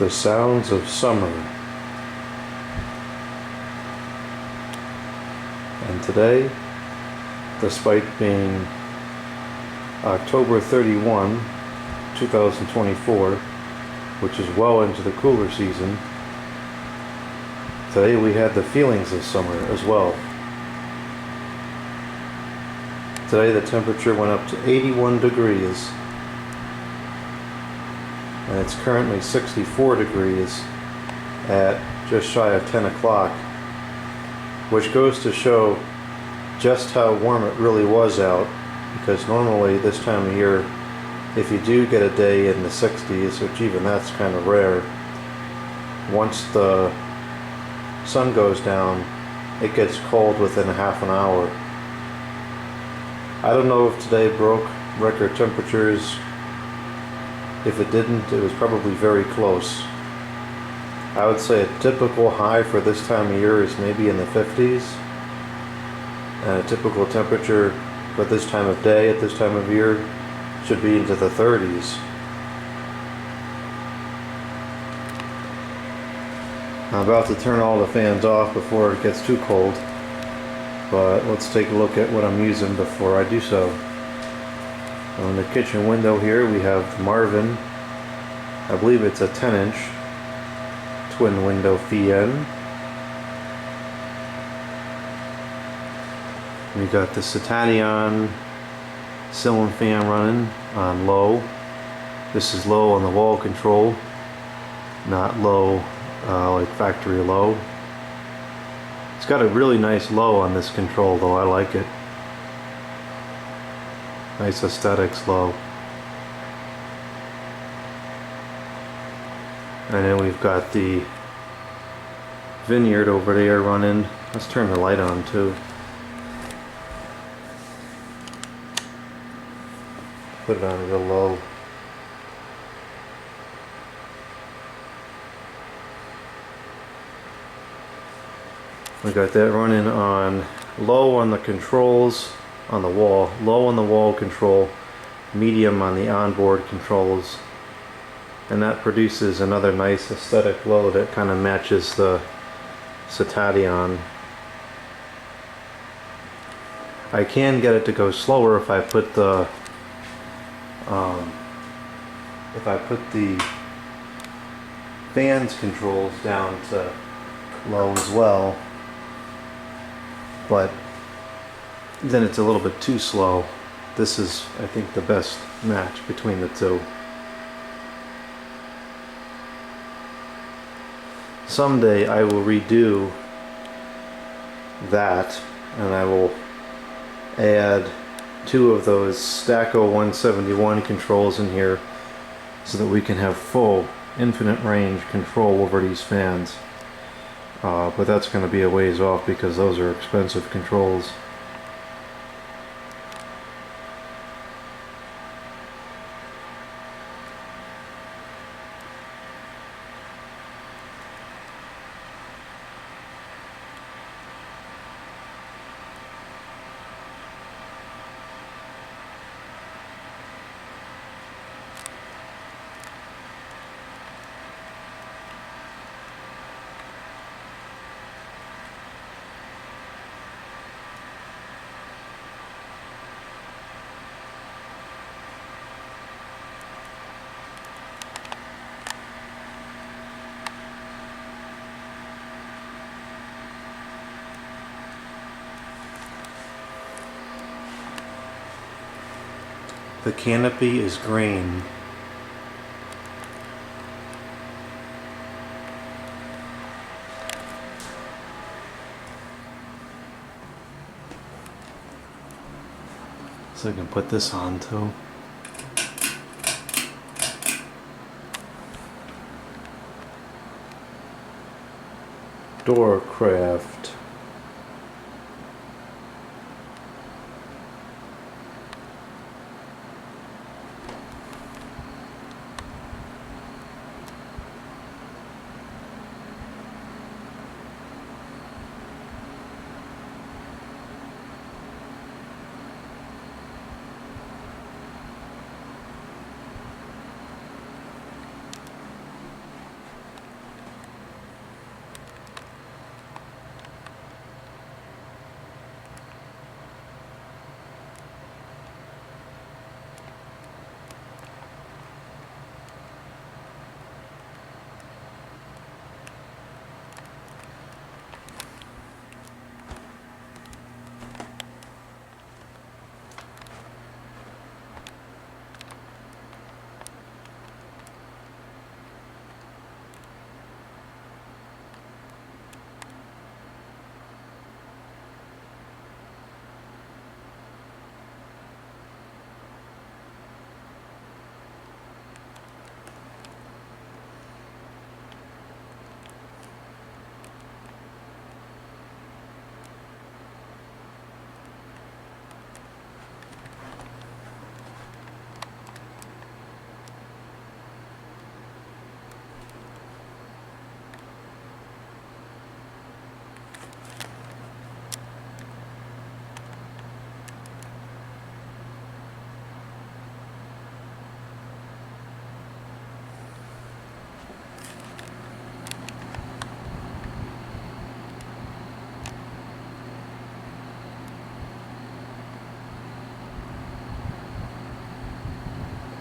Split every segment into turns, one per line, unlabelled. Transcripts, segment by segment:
The sounds of summer. And today, despite being October 31, 2024, which is well into the cooler season, today we had the feelings of summer as well. Today the temperature went up to 81 degrees, and it's currently 64 degrees at just shy of 10 o'clock, which goes to show just how warm it really was out, because normally this time of year, if you do get a day in the 60s, which even that's kind of rare, once the sun goes down, it gets cold within a half an hour. I don't know if today broke record temperatures. If it didn't, it was probably very close. I would say a typical high for this time of year is maybe in the 50s, and a typical temperature for this time of day at this time of year should be into the 30s. I'm about to turn all the fans off before it gets too cold, but let's take a look at what I'm using before I do so. On the kitchen window here we have Marvin, I believe it's a 10-inch twin window Feyen. We got the Citadion ceiling fan running on low. This is low on the wall control, not low like factory low. It's got a really nice low on this control though, I like it. Nice aesthetics low. And then we've got the Vineyard over there running. Let's turn the light on too. Put it on real low. We got that running on low on the controls on the wall, low on the wall control, medium on the onboard controls, and that produces another nice aesthetic low that kind of matches the Citadion. I can get it to go slower if I put the fans controls down to low as well, but then it's a little bit too slow. This is, I think, the best match between the two. Someday I will redo that, and I will add two of those Stacko 171 controls in here so that we can have full infinite range control over these fans. But that's going to be a ways off because those are expensive controls. The canopy is green. So I can put this on too. Doorcraft.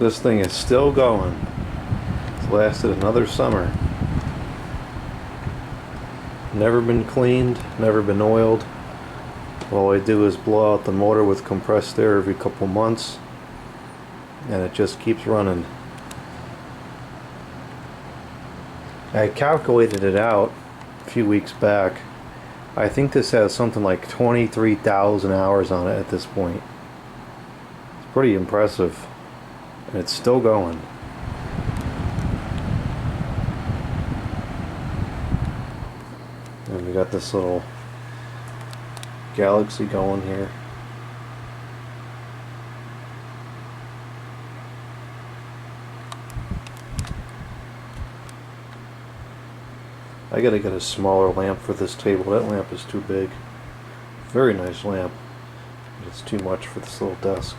This thing is still going. It's lasted another summer. Never been cleaned, never been oiled. All I do is blow out the motor with compressed air every couple months, and it just keeps running. I calculated it out a few weeks back. I think this has something like 23,000 hours on it at this point. It's pretty impressive, and it's still going. And we got this little Galaxy going here. I gotta get a smaller lamp for this table. That lamp is too big. Very nice lamp, but it's too much for this little desk.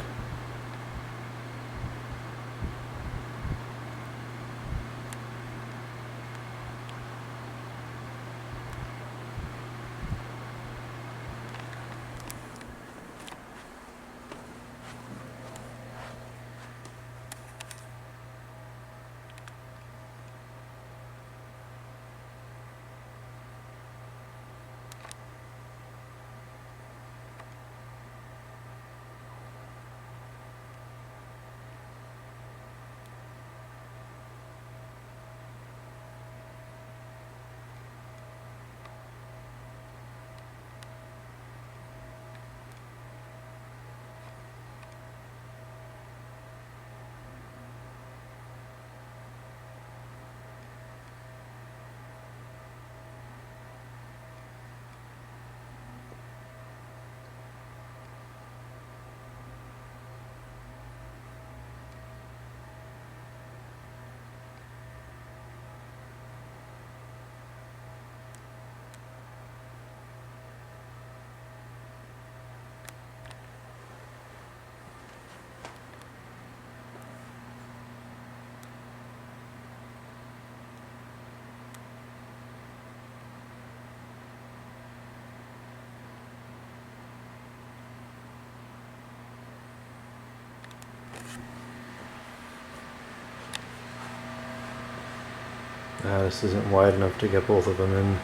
This isn't wide enough to get both of them in.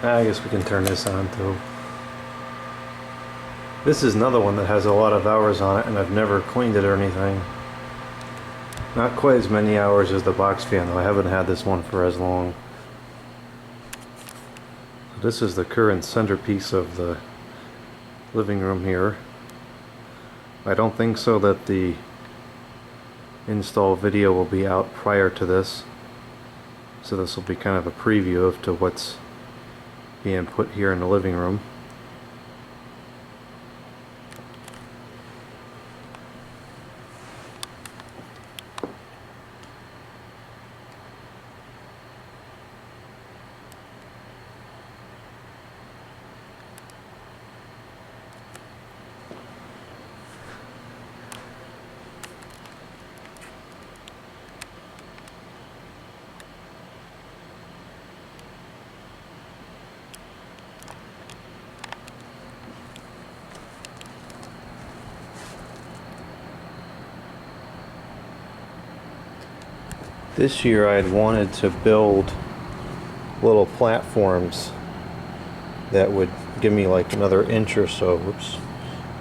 I guess we can turn this on too. This is another one that has a lot of hours on it, and I've never cleaned it or anything. Not quite as many hours as the box fan, though. I haven't had this one for as long. This is the current centerpiece of the living room here. I don't think so that the install video will be out prior to this, so this will be kind of a preview of to what's being put here in the living room. This year I had wanted to build little platforms that would give me like another inch or so,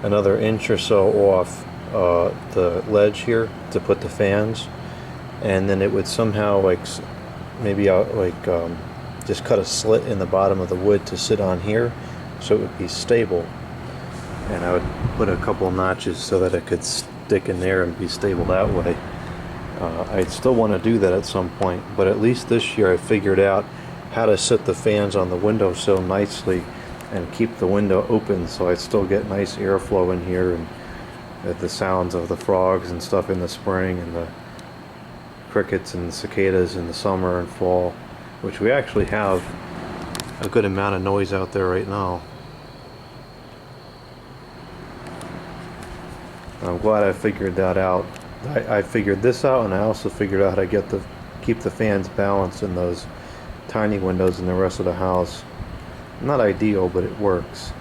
off the ledge here to put the fans, and then it would somehow like maybe just cut a slit in the bottom of the wood to sit on here so it would be stable, and I would put a couple notches so that it could stick in there and be stable that way. I'd still want to do that at some point, but at least this year I figured out how to set the fans on the windowsill nicely and keep the window open so I'd still get nice airflow in here, and the sounds of the frogs and stuff in the spring, and the crickets and cicadas in the summer and fall, which we actually have a good amount of noise out there right now. I'm glad I figured that out. I figured this out, and I also figured out how to keep the fans balanced in those tiny windows in the rest of the house. Not ideal, but it works.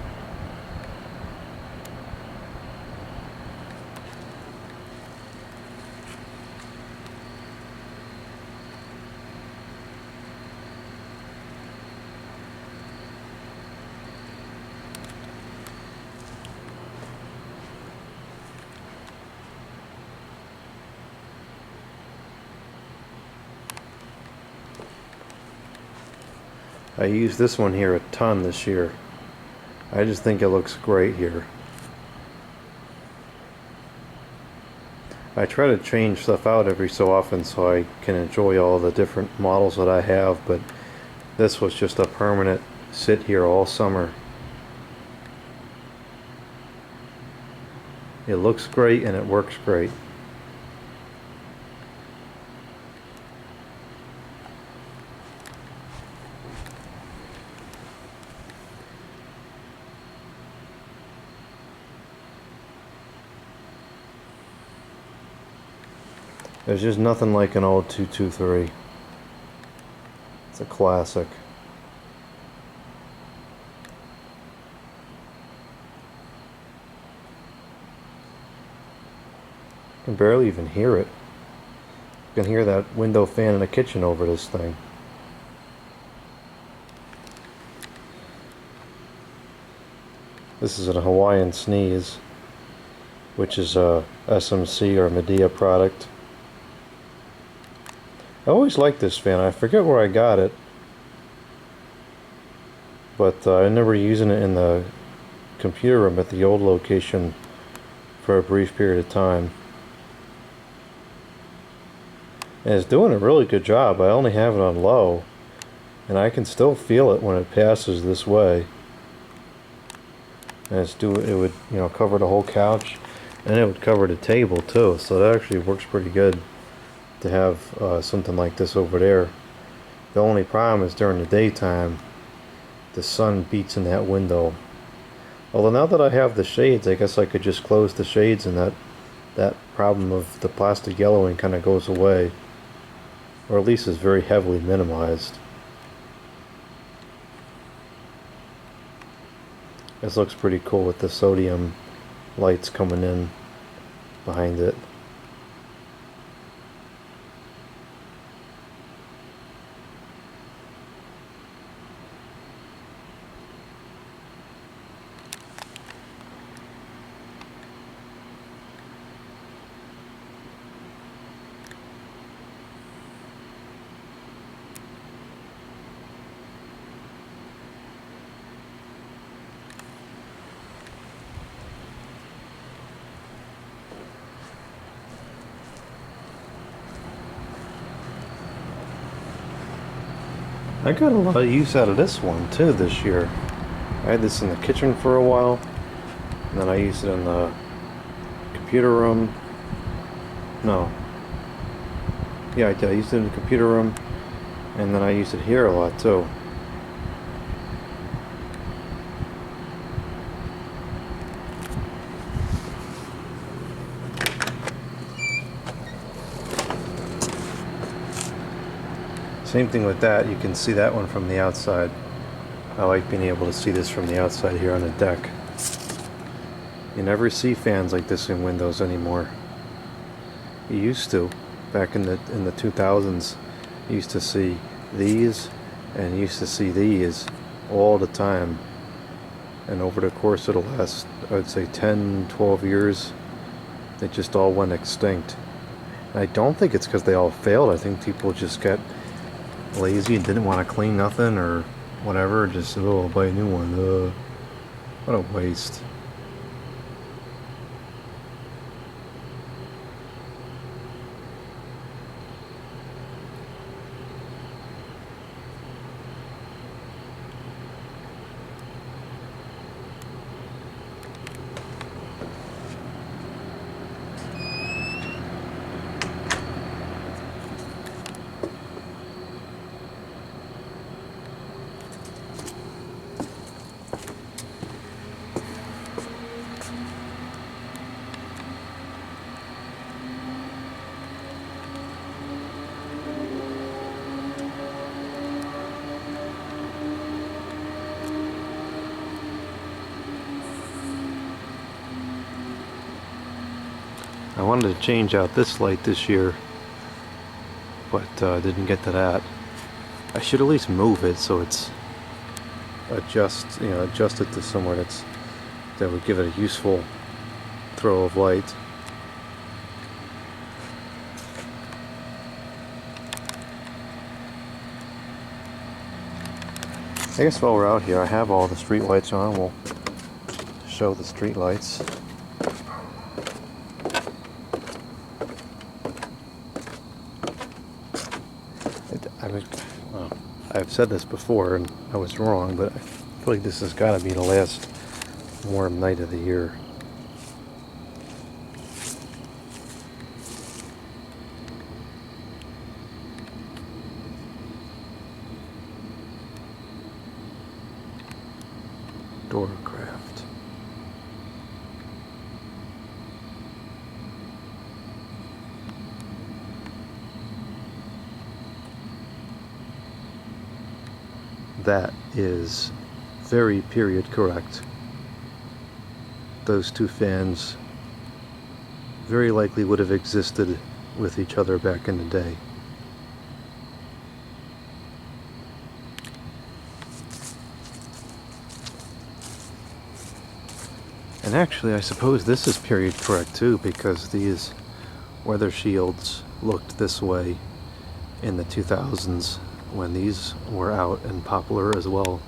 I use this one here a ton this year. I just think it looks great here. I try to change stuff out every so often so I can enjoy all the different models that I have, but this was just a permanent sit here all summer. It looks great and it works great. There's just nothing like an old 223. It's a classic. You can barely even hear it. You can hear that window fan in the kitchen over this thing. This is a Hawaiian Sneeze, which is a SMC or Midea product. I always liked this fan. I forget where I got it, but I remember using it in the computer room at the old location for a brief period of time. And it's doing a really good job. I only have it on low, and I can still feel it when it passes this way. And it would, cover the whole couch, and it would cover the table too. So that actually works pretty good to have something like this over there. The only problem is during the daytime, the sun beats in that window. Although now that I have the shades, I guess I could just close the shades and that problem of the plastic yellowing kind of goes away, or at least is very heavily minimized. This looks pretty cool with the sodium lights coming in behind it. I got a lot of use out of this one too this year. I had this in the kitchen for a while, and then I used it in the computer room. No. Yeah, I did. I used it in the computer room, and then I used it here a lot too. Same thing with that. You can see that one from the outside. I like being able to see this from the outside here on the deck. You never see fans like this in windows anymore. You used to. Back in the 2000s, you used to see these and you used to see these all the time. And over the course of the last, I would say 10, 12 years, they just all went extinct. And I don't think it's because they all failed. I think people just got lazy and didn't want to clean nothing or whatever, just said, oh, I'll buy a new one. What a waste. I wanted to change out this light this year, but didn't get to that. I should at least move it so it's adjusted to somewhere that would give it a useful throw of light. I guess while we're out here, I have all the street lights on. We'll show the street lights. Well, I've said this before and I was wrong, but I feel like this has got to be the last warm night of the year. Doorcraft. That is very period correct. Those two fans very likely would have existed with each other back in the day. And actually, I suppose this is period correct too, because these weather shields looked this way in the 2000s when these were out and popular as well.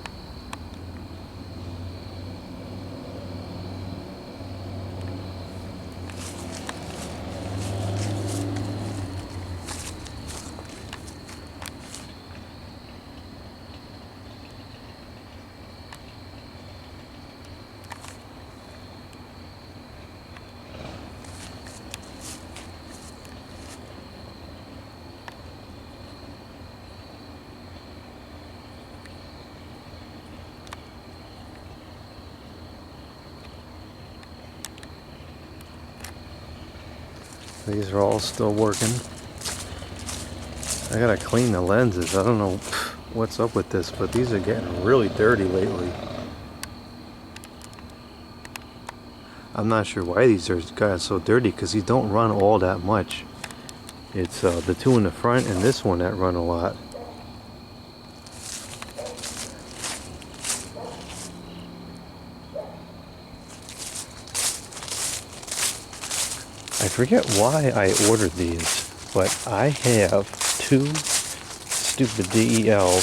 These are all still working. I gotta clean the lenses. I don't know what's up with this, but these are getting really dirty lately. I'm not sure why these are gotten so dirty, because these don't run all that much. It's the two in the front and this one that run a lot. I forget why I ordered these, but I have two stupid DEL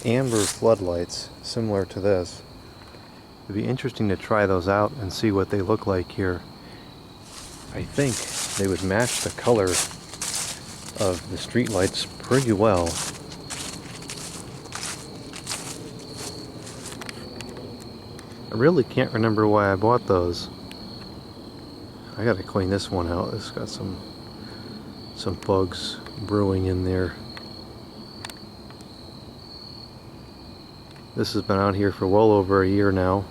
amber floodlights similar to this. It'd be interesting to try those out and see what they look like here. I think they would match the color of the street lights pretty well. I really can't remember why I bought those. I gotta clean this one out. It's got some bugs brewing in there. This has been out here for well over a year now.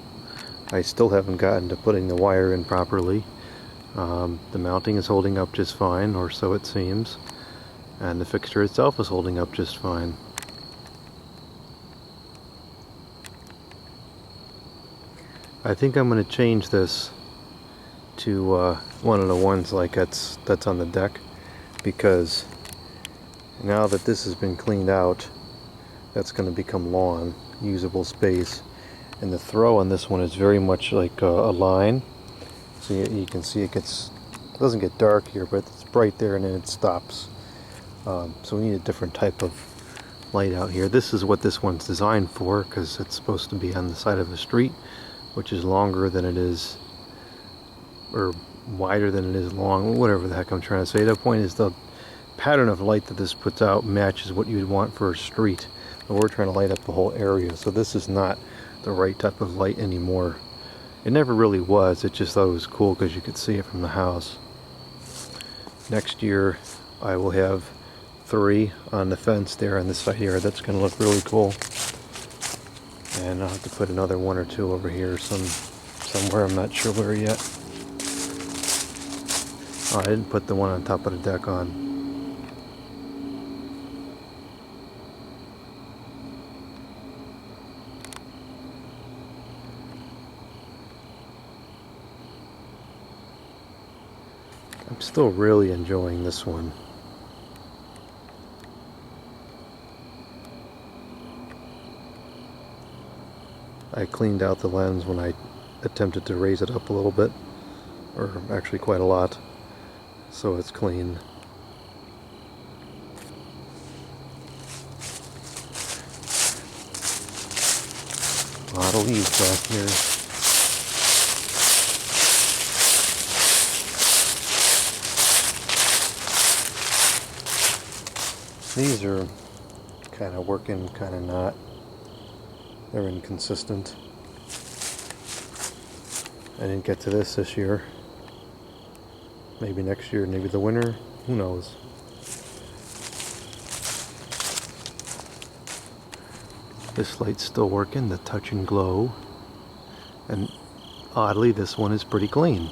I still haven't gotten to putting the wire in properly. The mounting is holding up just fine, or so it seems, and the fixture itself is holding up just fine. I think I'm going to change this to one of the ones like that's on the deck, because now that this has been cleaned out, that's going to become lawn, usable space, and the throw on this one is very much like a line. So you can see it doesn't get dark here, but it's bright there and then it stops. So we need a different type of light out here. This is what this one's designed for, because it's supposed to be on the side of a street, which is longer than it is, or wider than it is long, whatever the heck I'm trying to say. The point is the pattern of light that this puts out matches what you'd want for a street, but we're trying to light up the whole area, so this is not the right type of light anymore. It never really was. It just thought it was cool because you could see it from the house. Next year I will have 3 on the fence there on this side here. That's going to look really cool, and I'll have to put another 1 or 2 over here somewhere. I'm not sure where yet. Oh, I didn't put the one on top of the deck on. I'm still really enjoying this one. I cleaned out the lens when I attempted to raise it up a little bit, or actually quite a lot, so it's clean. A lot of leaves back here. These are kind of working, kind of not. They're inconsistent. I didn't get to this year. Maybe next year, maybe the winter. Who knows? This light's still working, the touch and glow. And oddly, this one is pretty clean.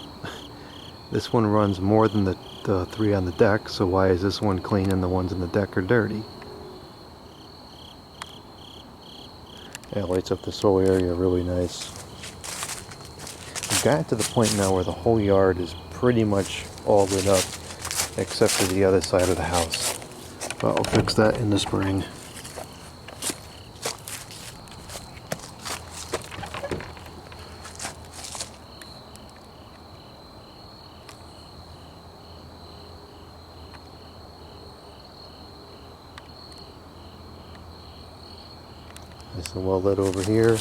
This one runs more than the three on the deck, so why is this one clean and the ones on the deck are dirty? Yeah, it lights up this whole area really nice. We've gotten to the point now where the whole yard is pretty much all lit up, except for the other side of the house. But I'll fix that in the spring. Nice and well lit over here.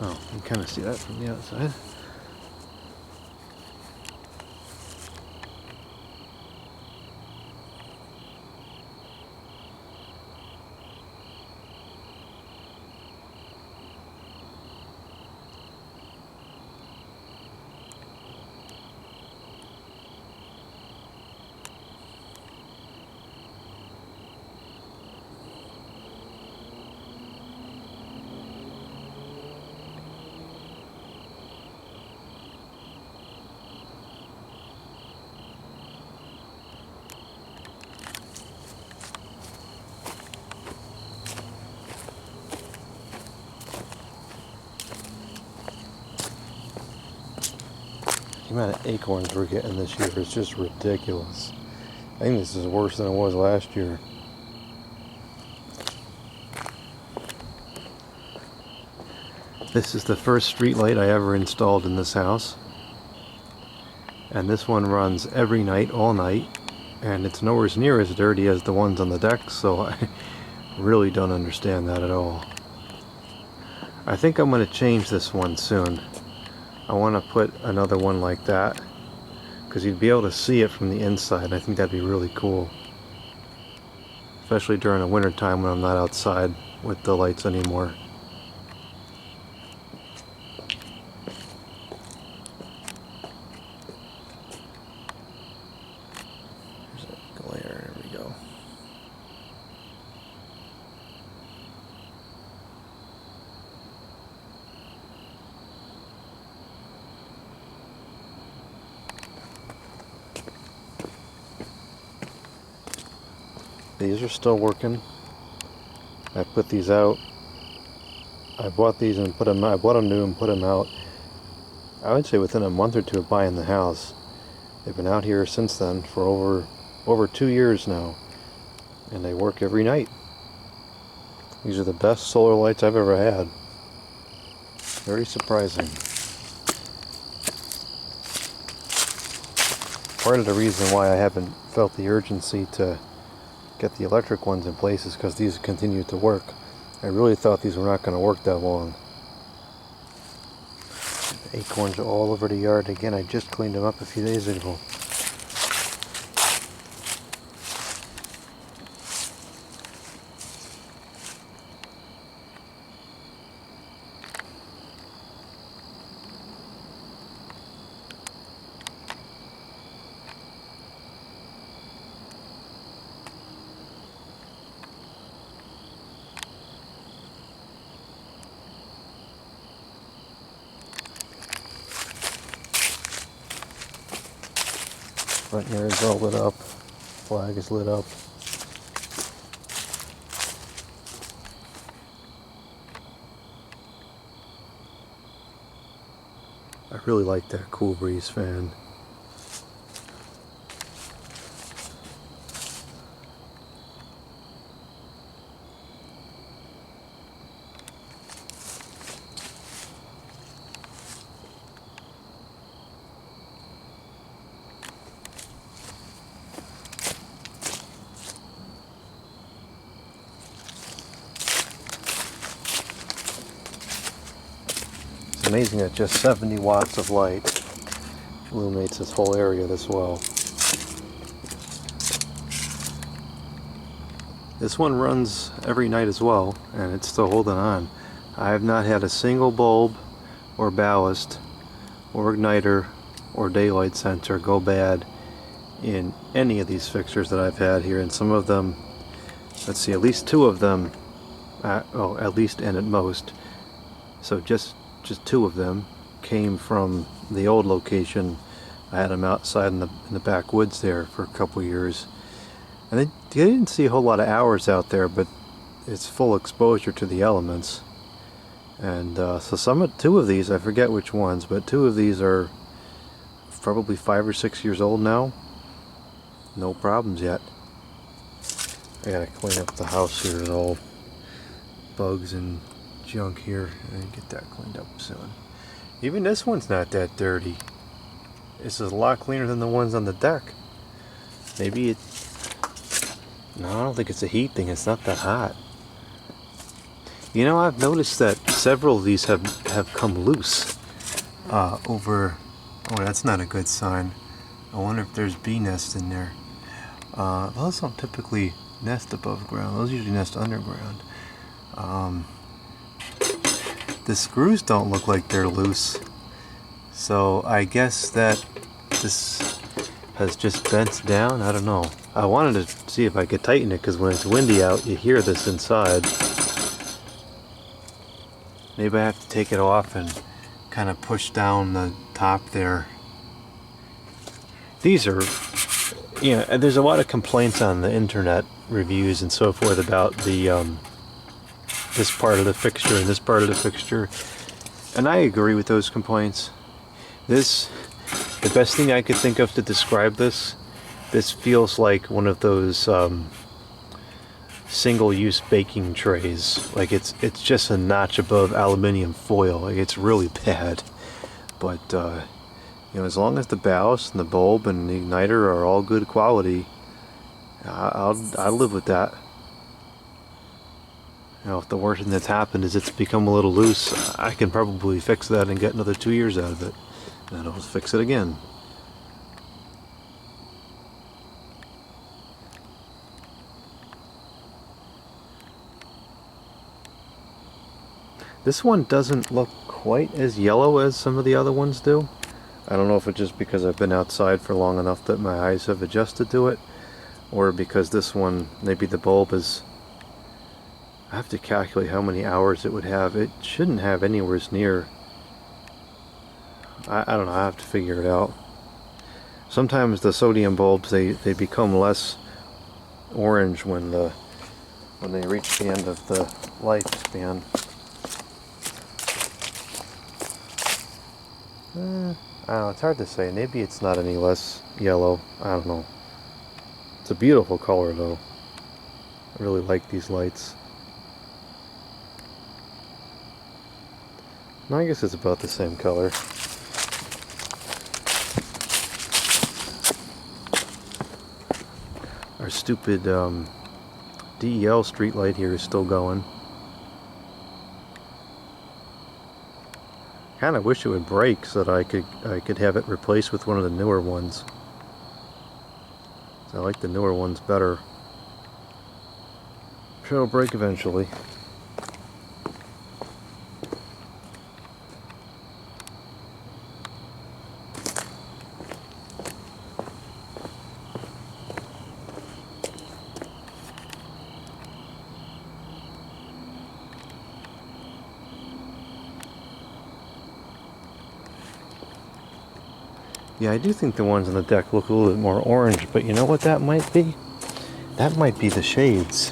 Oh, you can kind of see that from the outside. The amount of acorns we're getting this year is just ridiculous. I think this is worse than it was last year. This is the first street light I ever installed in this house. And this one runs every night, all night. And it's nowhere near as dirty as the ones on the deck, so I really don't understand that at all. I think I'm going to change this one soon. I want to put another one like that, because you'd be able to see it from the inside. I think that'd be really cool. Especially during the winter time when I'm not outside with the lights anymore. There's a glare, there we go. These are still working. I put these out. I bought these and put them out. I bought them new and put them out. I would say within a month or two of buying the house. They've been out here since then for over 2 years now, and they work every night. These are the best solar lights I've ever had. Very surprising. Part of the reason why I haven't felt the urgency to get the electric ones in place is because these continue to work. I really thought these were not going to work that long. Acorns are all over the yard again. I just cleaned them up a few days ago. Front yard is all lit up. Flag is lit up. I really like that Cool Breeze fan. amazing that just 70 watts of light illuminates this whole area this well. This one runs every night as well, and it's still holding on. I have not had a single bulb or ballast or igniter or daylight sensor go bad in any of these fixtures that I've had here, and some of them, let's see, at least 2 of them, at least and at most, so just 2 of them came from the old location. I had them outside in the backwoods there for a couple years, and they didn't see a whole lot of hours out there, but it's full exposure to the elements. And so 2 of these, I forget which ones, but 2 of these are probably 5 or 6 years old now. No problems yet. I gotta clean up the house here. There's all bugs and junk here, and get that cleaned up soon. Even this one's not that dirty. This is a lot cleaner than the ones on the deck. Maybe it... No, I don't think it's a heat thing. It's not that hot. You know, I've noticed that several of these have come loose over... Oh, that's not a good sign. I wonder if there's bee nests in there. Those don't typically nest above ground. Those usually nest underground. The screws don't look like they're loose. So I guess that this has just bent down. I don't know. I wanted to see if I could tighten it, because when it's windy out, you hear this inside. Maybe I have to take it off and kind of push down the top there. These are, you know, there's a lot of complaints on the internet reviews and so forth about the this part of the fixture and this part of the fixture, and I agree with those complaints. The best thing I could think of to describe this feels like one of those single-use baking trays. Like it's just a notch above aluminum foil. Like, it's really bad. But you know, as long as the ballast and the bulb and the igniter are all good quality, I'll live with that. You know, if the worst thing that's happened is it's become a little loose, I can probably fix that and get another 2 years out of it. And I'll fix it again. This one doesn't look quite as yellow as some of the other ones do. I don't know if it's just because I've been outside for long enough that my eyes have adjusted to it, or because this one, maybe the bulb is... I have to calculate how many hours it would have. It shouldn't have anywhere near... I don't know, I have to figure it out. Sometimes the sodium bulbs, they become less orange when they reach the end of the lifespan. I don't know, it's hard to say. Maybe it's not any less yellow. I don't know. It's a beautiful color though. I really like these lights. No, I guess it's about the same color. Our stupid DEL street light here is still going. Kind of wish it would break so that I could have it replaced with one of the newer ones. I like the newer ones better. I'm sure it'll break eventually. Yeah, I do think the ones on the deck look a little bit more orange, but you know what that might be? That might be the shades.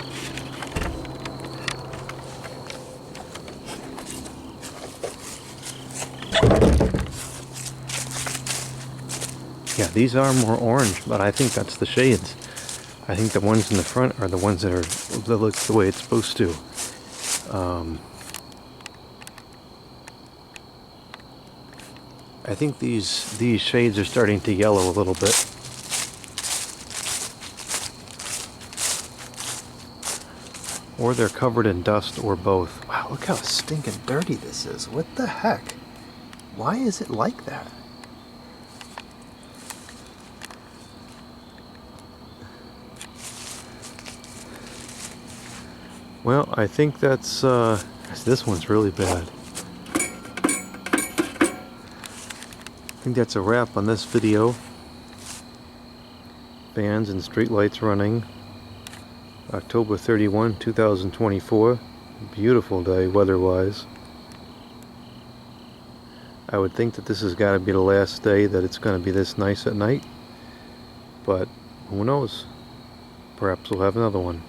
Yeah, these are more orange, but I think that's the shades. I think the ones in the front are the ones that look the way it's supposed to. I think these shades are starting to yellow a little bit. Or they're covered in dust, or both. Wow, look how stinking dirty this is. What the heck? Why is it like that? Well, I think that's, this one's really bad. I think that's a wrap on this video. Fans and streetlights running. October 31, 2024. Beautiful day weather-wise. I would think that this has got to be the last day that it's going to be this nice at night. But who knows? Perhaps we'll have another one.